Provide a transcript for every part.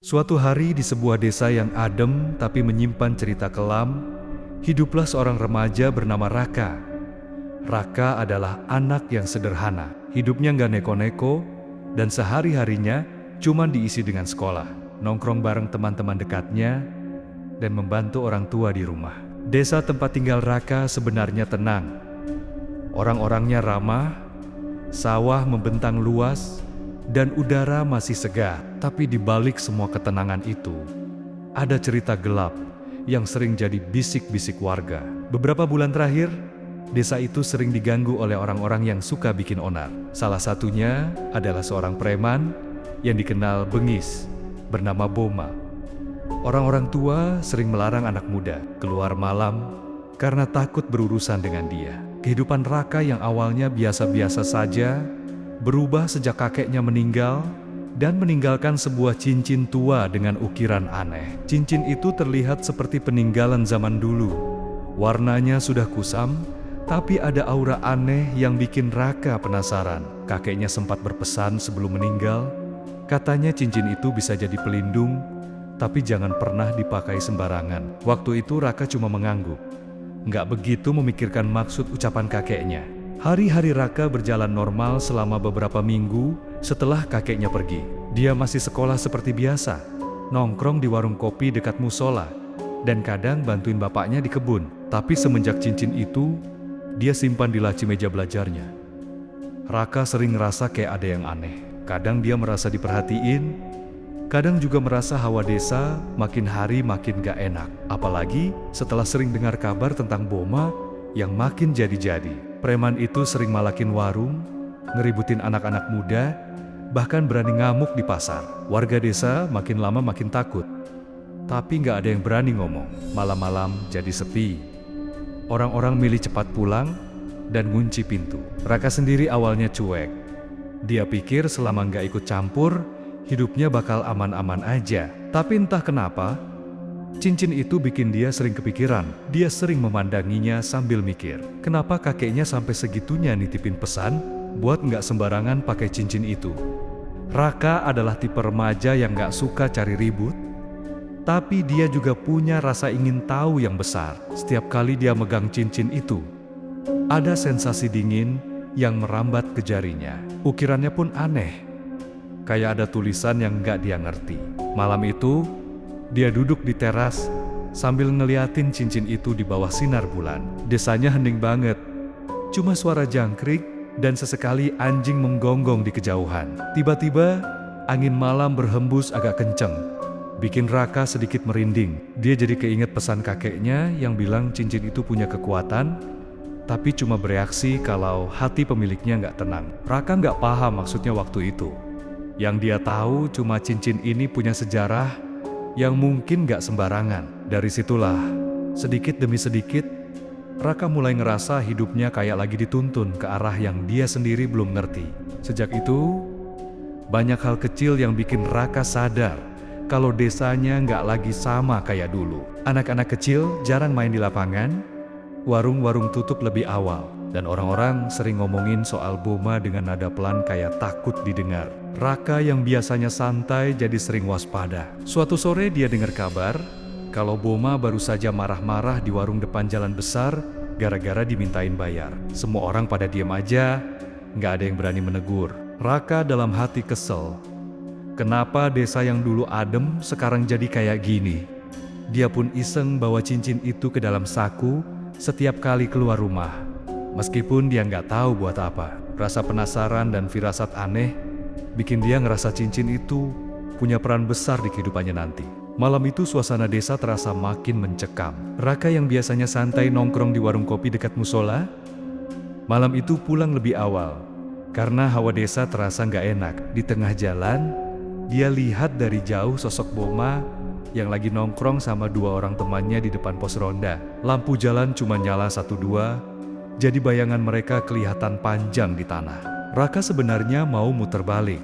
Suatu hari di sebuah desa yang adem tapi menyimpan cerita kelam, hiduplah seorang remaja bernama Raka. Raka adalah anak yang sederhana, hidupnya nggak neko-neko, dan sehari-harinya cuma diisi dengan sekolah, nongkrong bareng teman-teman dekatnya, dan membantu orang tua di rumah. Desa tempat tinggal Raka sebenarnya tenang. Orang-orangnya ramah, sawah membentang luas, dan udara masih segar. Tapi di balik semua ketenangan itu, ada cerita gelap yang sering jadi bisik-bisik warga. Beberapa bulan terakhir, desa itu sering diganggu oleh orang-orang yang suka bikin onar. Salah satunya adalah seorang preman yang dikenal bengis, bernama Boma. Orang-orang tua sering melarang anak muda keluar malam karena takut berurusan dengan dia. Kehidupan Raka yang awalnya biasa-biasa saja berubah sejak kakeknya meninggal dan meninggalkan sebuah cincin tua dengan ukiran aneh. Cincin itu terlihat seperti peninggalan zaman dulu. Warnanya sudah kusam, tapi ada aura aneh yang bikin Raka penasaran. Kakeknya sempat berpesan sebelum meninggal, katanya cincin itu bisa jadi pelindung, tapi jangan pernah dipakai sembarangan. Waktu itu Raka cuma mengangguk, nggak begitu memikirkan maksud ucapan kakeknya. Hari-hari Raka berjalan normal selama beberapa minggu setelah kakeknya pergi. Dia masih sekolah seperti biasa, nongkrong di warung kopi dekat musola, dan kadang bantuin bapaknya di kebun. Tapi semenjak cincin itu, dia simpan di laci meja belajarnya. Raka sering ngerasa kayak ada yang aneh. Kadang dia merasa diperhatiin, kadang juga merasa hawa desa makin hari makin gak enak. Apalagi setelah sering dengar kabar tentang Boma yang makin jadi-jadi. Preman itu sering malakin warung, ngeributin anak-anak muda, bahkan berani ngamuk di pasar. Warga desa makin lama makin takut, tapi nggak ada yang berani ngomong. Malam-malam jadi sepi. Orang-orang milih cepat pulang dan ngunci pintu. Raka sendiri awalnya cuek. Dia pikir selama nggak ikut campur, hidupnya bakal aman-aman aja. Tapi entah kenapa, cincin itu bikin dia sering kepikiran. Dia sering memandanginya sambil mikir, kenapa kakeknya sampai segitunya nitipin pesan buat nggak sembarangan pakai cincin itu. Raka adalah tipe remaja yang nggak suka cari ribut, tapi dia juga punya rasa ingin tahu yang besar. Setiap kali dia megang cincin itu, ada sensasi dingin yang merambat ke jarinya. Ukirannya pun aneh, kayak ada tulisan yang nggak dia ngerti. Malam itu, dia duduk di teras sambil ngeliatin cincin itu di bawah sinar bulan. Desanya hening banget, cuma suara jangkrik dan sesekali anjing menggonggong di kejauhan. Tiba-tiba angin malam berhembus agak kenceng, bikin Raka sedikit merinding. Dia jadi keinget pesan kakeknya yang bilang cincin itu punya kekuatan, tapi cuma bereaksi kalau hati pemiliknya nggak tenang. Raka nggak paham maksudnya waktu itu. Yang dia tahu cuma cincin ini punya sejarah yang mungkin gak sembarangan. Dari situlah, sedikit demi sedikit, Raka mulai ngerasa hidupnya kayak lagi dituntun ke arah yang dia sendiri belum ngerti. Sejak itu, banyak hal kecil yang bikin Raka sadar kalau desanya gak lagi sama kayak dulu. Anak-anak kecil jarang main di lapangan, warung-warung tutup lebih awal, dan orang-orang sering ngomongin soal Boma dengan nada pelan kayak takut didengar. Raka yang biasanya santai jadi sering waspada. Suatu sore dia dengar kabar kalau Boma baru saja marah-marah di warung depan jalan besar gara-gara dimintain bayar. Semua orang pada diam aja, nggak ada yang berani menegur. Raka dalam hati kesel. Kenapa desa yang dulu adem sekarang jadi kayak gini? Dia pun iseng bawa cincin itu ke dalam saku setiap kali keluar rumah. Meskipun dia nggak tahu buat apa. Rasa penasaran dan firasat aneh bikin dia ngerasa cincin itu punya peran besar di kehidupannya nanti. Malam itu suasana desa terasa makin mencekam. Raka yang biasanya santai nongkrong di warung kopi dekat musola, malam itu pulang lebih awal karena hawa desa terasa nggak enak. Di tengah jalan, dia lihat dari jauh sosok Boma yang lagi nongkrong sama dua orang temannya di depan pos ronda. Lampu jalan cuma nyala 1-2, jadi bayangan mereka kelihatan panjang di tanah. Raka sebenarnya mau muter balik,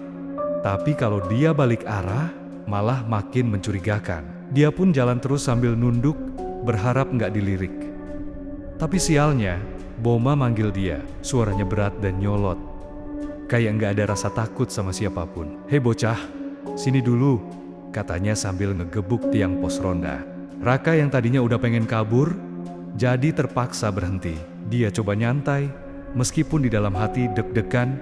tapi kalau dia balik arah, malah makin mencurigakan. Dia pun jalan terus sambil nunduk, berharap nggak dilirik. Tapi sialnya, Boma manggil dia, suaranya berat dan nyolot. Kayak nggak ada rasa takut sama siapapun. "Hei bocah, sini dulu," katanya sambil ngegebuk tiang pos ronda. Raka yang tadinya udah pengen kabur, jadi terpaksa berhenti. Dia coba nyantai, meskipun di dalam hati deg-degan.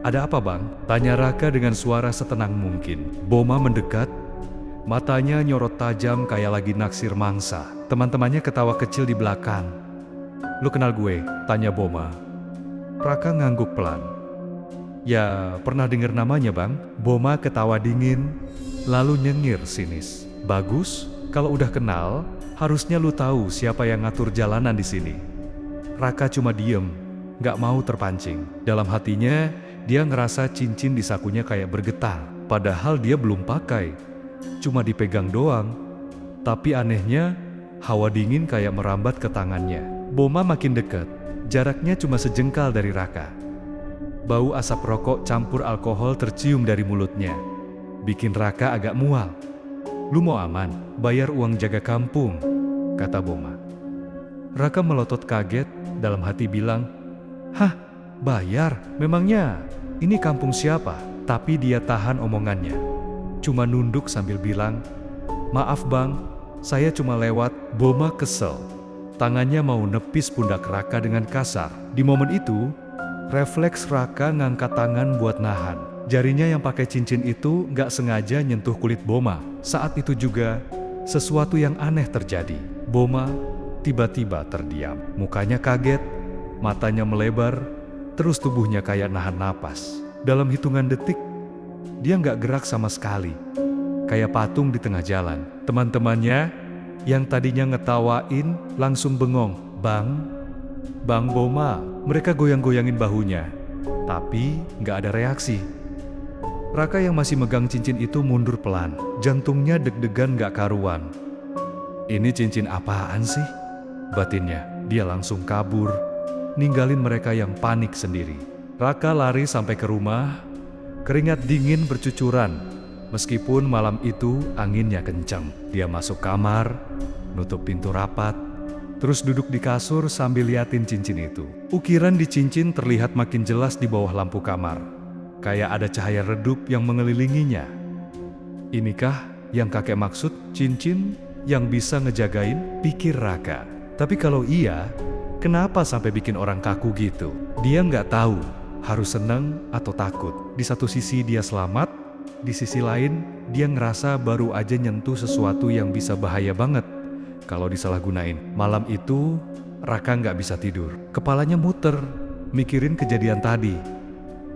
"Ada apa, Bang?" tanya Raka dengan suara setenang mungkin. Boma mendekat, matanya nyorot tajam kayak lagi naksir mangsa. Teman-temannya ketawa kecil di belakang. "Lu kenal gue?" tanya Boma. Raka ngangguk pelan. "Ya, pernah dengar namanya, Bang." Boma ketawa dingin, lalu nyengir sinis. "Bagus, kalau udah kenal, harusnya lu tahu siapa yang ngatur jalanan di sini." Raka cuma diem, gak mau terpancing. Dalam hatinya, dia ngerasa cincin di sakunya kayak bergetar. Padahal dia belum pakai, cuma dipegang doang. Tapi anehnya, hawa dingin kayak merambat ke tangannya. Boma makin dekat, jaraknya cuma sejengkal dari Raka. Bau asap rokok campur alkohol tercium dari mulutnya, bikin Raka agak mual. "Lu mau aman, bayar uang jaga kampung," kata Boma. Raka melotot kaget, dalam hati bilang, "Hah, bayar? Memangnya ini kampung siapa?" Tapi dia tahan omongannya, cuma nunduk sambil bilang, "Maaf Bang, saya cuma lewat." Boma kesel, tangannya mau nepis pundak Raka dengan kasar. Di momen itu, refleks Raka ngangkat tangan buat nahan. Jarinya yang pakai cincin itu gak sengaja nyentuh kulit Boma. Saat itu juga, sesuatu yang aneh terjadi. Boma tiba-tiba terdiam. Mukanya kaget, matanya melebar, terus tubuhnya kayak nahan napas. Dalam hitungan detik, dia gak gerak sama sekali. Kayak patung di tengah jalan. Teman-temannya yang tadinya ngetawain langsung bengong. Bang Boma." Mereka goyang-goyangin bahunya, tapi gak ada reaksi. Raka yang masih megang cincin itu mundur pelan, jantungnya deg-degan gak karuan. "Ini cincin apaan sih?" batinnya. Dia langsung kabur, ninggalin mereka yang panik sendiri. Raka lari sampai ke rumah, keringat dingin bercucuran. Meskipun malam itu anginnya kencang. Dia masuk kamar, nutup pintu rapat, terus duduk di kasur sambil liatin cincin itu. Ukiran di cincin terlihat makin jelas di bawah lampu kamar. Kayak ada cahaya redup yang mengelilinginya. Inikah yang kakek maksud, cincin yang bisa ngejagain, pikir Raka. Tapi kalau iya, kenapa sampai bikin orang kaku gitu? Dia nggak tahu harus senang atau takut. Di satu sisi dia selamat, di sisi lain dia ngerasa baru aja nyentuh sesuatu yang bisa bahaya banget kalau disalahgunain. Malam itu, Raka nggak bisa tidur. Kepalanya muter, mikirin kejadian tadi.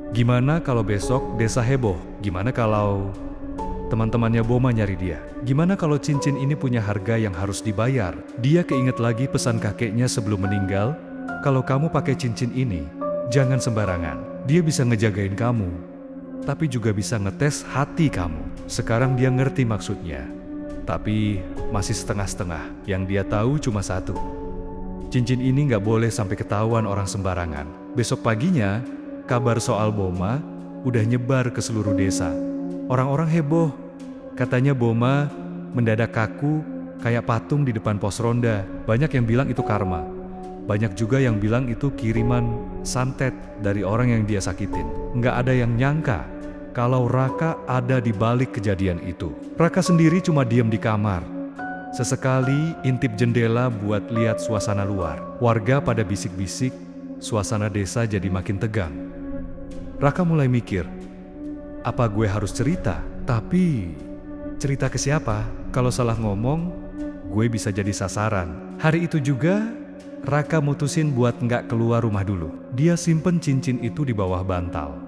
Gimana kalau besok desa heboh? Gimana kalau teman-temannya Boma nyari dia? Gimana kalau cincin ini punya harga yang harus dibayar? Dia keinget lagi pesan kakeknya sebelum meninggal, "Kalau kamu pakai cincin ini, jangan sembarangan. Dia bisa ngejagain kamu, tapi juga bisa ngetes hati kamu." Sekarang dia ngerti maksudnya, tapi masih setengah-setengah. Yang dia tahu cuma satu, cincin ini nggak boleh sampai ketahuan orang sembarangan. Besok paginya, kabar soal Boma udah nyebar ke seluruh desa. Orang-orang heboh, katanya Boma mendadak kaku kayak patung di depan pos ronda. Banyak yang bilang itu karma. Banyak juga yang bilang itu kiriman santet dari orang yang dia sakitin. Nggak ada yang nyangka kalau Raka ada di balik kejadian itu. Raka sendiri cuma diam di kamar. Sesekali intip jendela buat lihat suasana luar. Warga pada bisik-bisik, suasana desa jadi makin tegang. Raka mulai mikir, apa gue harus cerita? Tapi cerita ke siapa? Kalau salah ngomong, gue bisa jadi sasaran. Hari itu juga, Raka mutusin buat nggak keluar rumah dulu. Dia simpen cincin itu di bawah bantal,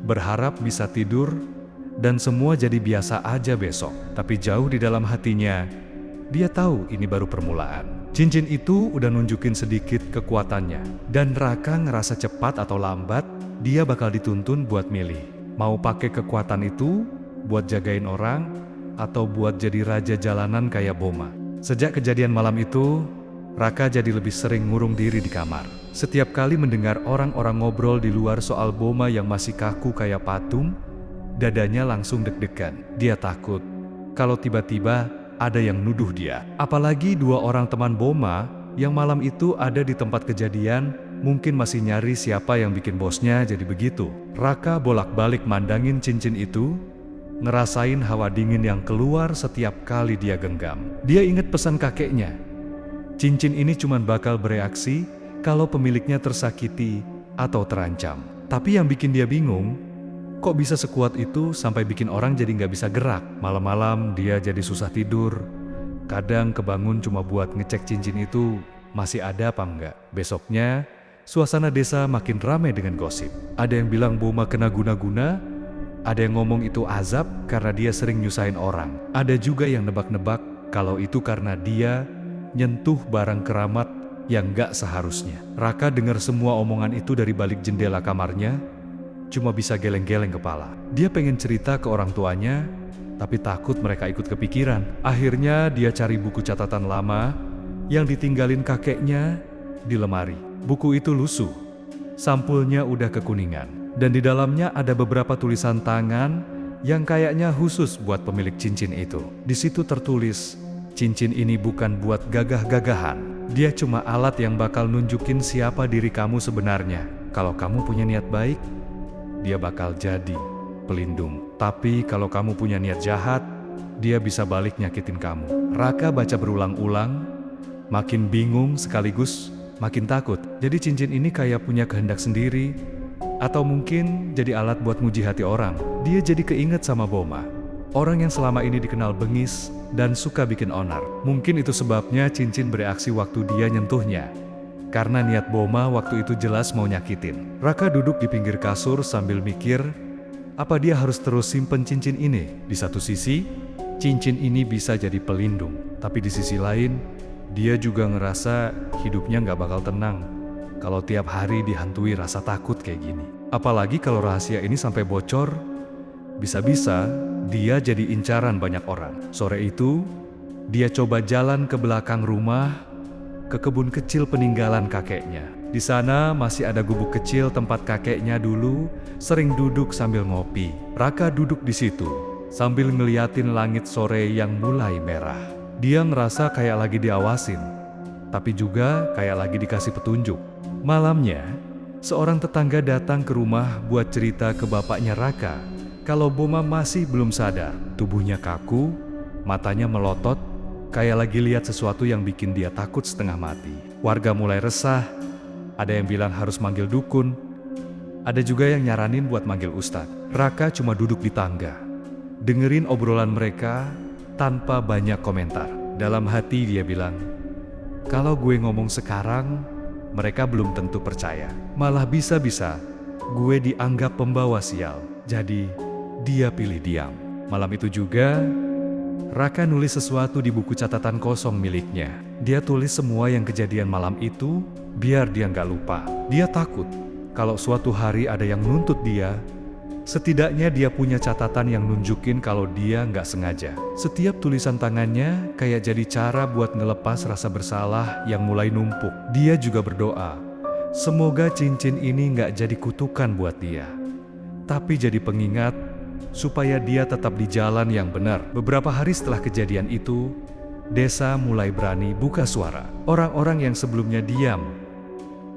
berharap bisa tidur dan semua jadi biasa aja besok. Tapi jauh di dalam hatinya, dia tahu ini baru permulaan. Cincin itu udah nunjukin sedikit kekuatannya. Dan Raka ngerasa cepat atau lambat, dia bakal dituntun buat milih. Mau pakai kekuatan itu buat jagain orang, atau buat jadi raja jalanan kayak Boma. Sejak kejadian malam itu, Raka jadi lebih sering ngurung diri di kamar. Setiap kali mendengar orang-orang ngobrol di luar soal Boma yang masih kaku kayak patung, dadanya langsung deg-degan. Dia takut kalau tiba-tiba ada yang nuduh dia. Apalagi dua orang teman Boma yang malam itu ada di tempat kejadian, mungkin masih nyari siapa yang bikin bosnya jadi begitu. Raka bolak-balik mandangin cincin itu, ngerasain hawa dingin yang keluar setiap kali dia genggam. Dia ingat pesan kakeknya. Cincin ini cuma bakal bereaksi kalau pemiliknya tersakiti atau terancam. Tapi yang bikin dia bingung, kok bisa sekuat itu sampai bikin orang jadi nggak bisa gerak. Malam-malam dia jadi susah tidur. Kadang kebangun cuma buat ngecek cincin itu masih ada apa enggak. Besoknya, suasana desa makin ramai dengan gosip. Ada yang bilang Boma kena guna-guna, ada yang ngomong itu azab karena dia sering nyusahin orang. Ada juga yang nebak-nebak kalau itu karena dia nyentuh barang keramat yang gak seharusnya. Raka dengar semua omongan itu dari balik jendela kamarnya, cuma bisa geleng-geleng kepala. Dia pengen cerita ke orang tuanya, tapi takut mereka ikut kepikiran. Akhirnya dia cari buku catatan lama yang ditinggalin kakeknya di lemari. Buku itu lusuh, sampulnya udah kekuningan. Dan di dalamnya ada beberapa tulisan tangan yang kayaknya khusus buat pemilik cincin itu. Di situ tertulis, cincin ini bukan buat gagah-gagahan. Dia cuma alat yang bakal nunjukin siapa diri kamu sebenarnya. Kalau kamu punya niat baik, dia bakal jadi pelindung. Tapi kalau kamu punya niat jahat, dia bisa balik nyakitin kamu. Raka baca berulang-ulang, makin bingung sekaligus makin takut. Jadi cincin ini kayak punya kehendak sendiri, atau mungkin jadi alat buat nguji hati orang. Dia jadi keinget sama Boma, orang yang selama ini dikenal bengis dan suka bikin onar. Mungkin itu sebabnya cincin bereaksi waktu dia nyentuhnya. Karena niat Boma waktu itu jelas mau nyakitin. Raka duduk di pinggir kasur sambil mikir, apa dia harus terus simpen cincin ini? Di satu sisi, cincin ini bisa jadi pelindung. Tapi di sisi lain, dia juga ngerasa hidupnya nggak bakal tenang kalau tiap hari dihantui rasa takut kayak gini. Apalagi kalau rahasia ini sampai bocor, bisa-bisa dia jadi incaran banyak orang. Sore itu, dia coba jalan ke belakang rumah, ke kebun kecil peninggalan kakeknya. Di sana masih ada gubuk kecil tempat kakeknya dulu sering duduk sambil ngopi. Raka duduk di situ, sambil ngeliatin langit sore yang mulai merah. Dia ngerasa kayak lagi diawasin, tapi juga kayak lagi dikasih petunjuk. Malamnya, seorang tetangga datang ke rumah buat cerita ke bapaknya Raka kalau Boma masih belum sadar. Tubuhnya kaku, matanya melotot, kayak lagi lihat sesuatu yang bikin dia takut setengah mati. Warga mulai resah, ada yang bilang harus manggil dukun, ada juga yang nyaranin buat manggil ustadz. Raka cuma duduk di tangga, dengerin obrolan mereka tanpa banyak komentar. Dalam hati dia bilang, kalau gue ngomong sekarang, mereka belum tentu percaya. Malah bisa-bisa gue dianggap pembawa sial. Jadi dia pilih diam. Malam itu juga, Raka nulis sesuatu di buku catatan kosong miliknya. Dia tulis semua yang kejadian malam itu, biar dia nggak lupa. Dia takut kalau suatu hari ada yang nuntut dia, setidaknya dia punya catatan yang nunjukin kalau dia nggak sengaja. Setiap tulisan tangannya kayak jadi cara buat ngelepas rasa bersalah yang mulai numpuk. Dia juga berdoa, semoga cincin ini nggak jadi kutukan buat dia, tapi jadi pengingat supaya dia tetap di jalan yang benar. Beberapa hari setelah kejadian itu, desa mulai berani buka suara. Orang-orang yang sebelumnya diam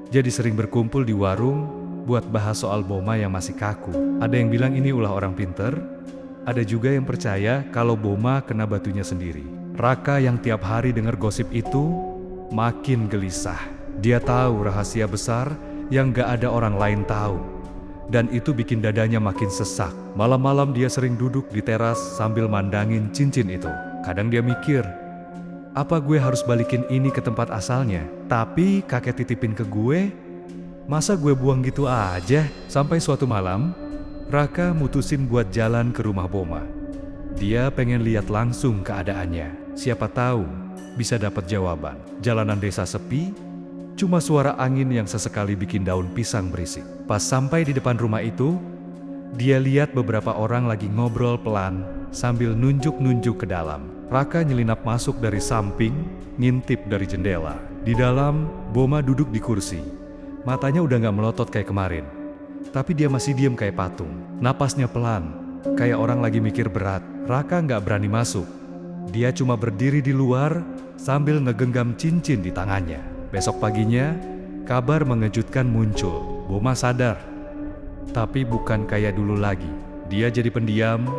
jadi sering berkumpul di warung buat bahas soal Boma yang masih kaku. Ada yang bilang ini ulah orang pinter, ada juga yang percaya kalau Boma kena batunya sendiri. Raka yang tiap hari dengar gosip itu makin gelisah. Dia tahu rahasia besar yang gak ada orang lain tahu, dan itu bikin dadanya makin sesak. Malam-malam dia sering duduk di teras sambil mandangin cincin itu. Kadang dia mikir, apa gue harus balikin ini ke tempat asalnya? Tapi kakek titipin ke gue, masa gue buang gitu aja? Sampai suatu malam, Raka mutusin buat jalan ke rumah Boma. Dia pengen lihat langsung keadaannya. Siapa tahu bisa dapat jawaban. Jalanan desa sepi, cuma suara angin yang sesekali bikin daun pisang berisik. Pas sampai di depan rumah itu, dia lihat beberapa orang lagi ngobrol pelan sambil nunjuk-nunjuk ke dalam. Raka nyelinap masuk dari samping, ngintip dari jendela. Di dalam, Boma duduk di kursi. Matanya udah gak melotot kayak kemarin, tapi dia masih diem kayak patung. Napasnya pelan, kayak orang lagi mikir berat. Raka gak berani masuk. Dia cuma berdiri di luar sambil ngegenggam cincin di tangannya. Besok paginya, kabar mengejutkan muncul. Boma sadar, tapi bukan kayak dulu lagi. Dia jadi pendiam,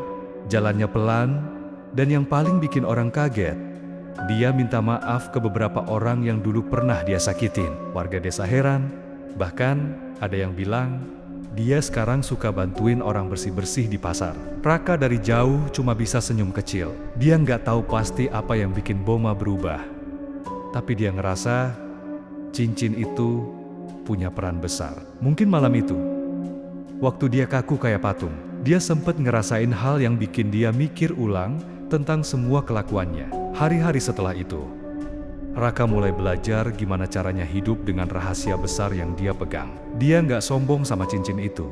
Jalannya pelan, dan yang paling bikin orang kaget, dia minta maaf ke beberapa orang yang dulu pernah dia sakitin. Warga desa heran, bahkan ada yang bilang, dia sekarang suka bantuin orang bersih-bersih di pasar. Raka dari jauh cuma bisa senyum kecil. Dia nggak tahu pasti apa yang bikin Boma berubah. Tapi dia ngerasa cincin itu punya peran besar. Mungkin malam itu, waktu dia kaku kayak patung, dia sempat ngerasain hal yang bikin dia mikir ulang tentang semua kelakuannya. Hari-hari setelah itu, Raka mulai belajar gimana caranya hidup dengan rahasia besar yang dia pegang. Dia nggak sombong sama cincin itu,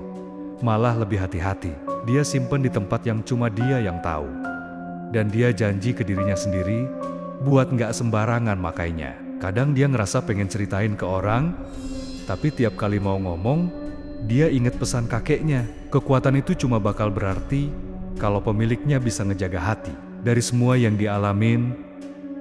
malah lebih hati-hati. Dia simpen di tempat yang cuma dia yang tahu. Dan dia janji ke dirinya sendiri, buat nggak sembarangan makainya. Kadang dia ngerasa pengen ceritain ke orang, tapi tiap kali mau ngomong, dia inget pesan kakeknya. Kekuatan itu cuma bakal berarti kalau pemiliknya bisa ngejaga hati. Dari semua yang dialamin,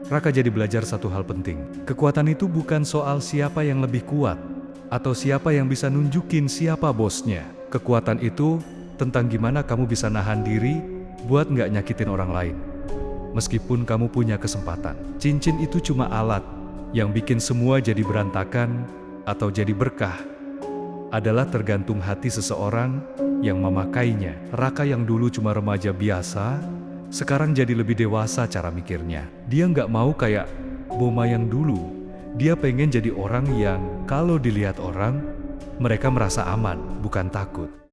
Raka jadi belajar satu hal penting. Kekuatan itu bukan soal siapa yang lebih kuat, atau siapa yang bisa nunjukin siapa bosnya. Kekuatan itu tentang gimana kamu bisa nahan diri buat nggak nyakitin orang lain. Meskipun kamu punya kesempatan. Cincin itu cuma alat yang bikin semua jadi berantakan atau jadi berkah. Adalah tergantung hati seseorang yang memakainya. Raka yang dulu cuma remaja biasa, sekarang jadi lebih dewasa cara mikirnya. Dia nggak mau kayak Boma yang dulu. Dia pengen jadi orang yang kalau dilihat orang, mereka merasa aman, bukan takut.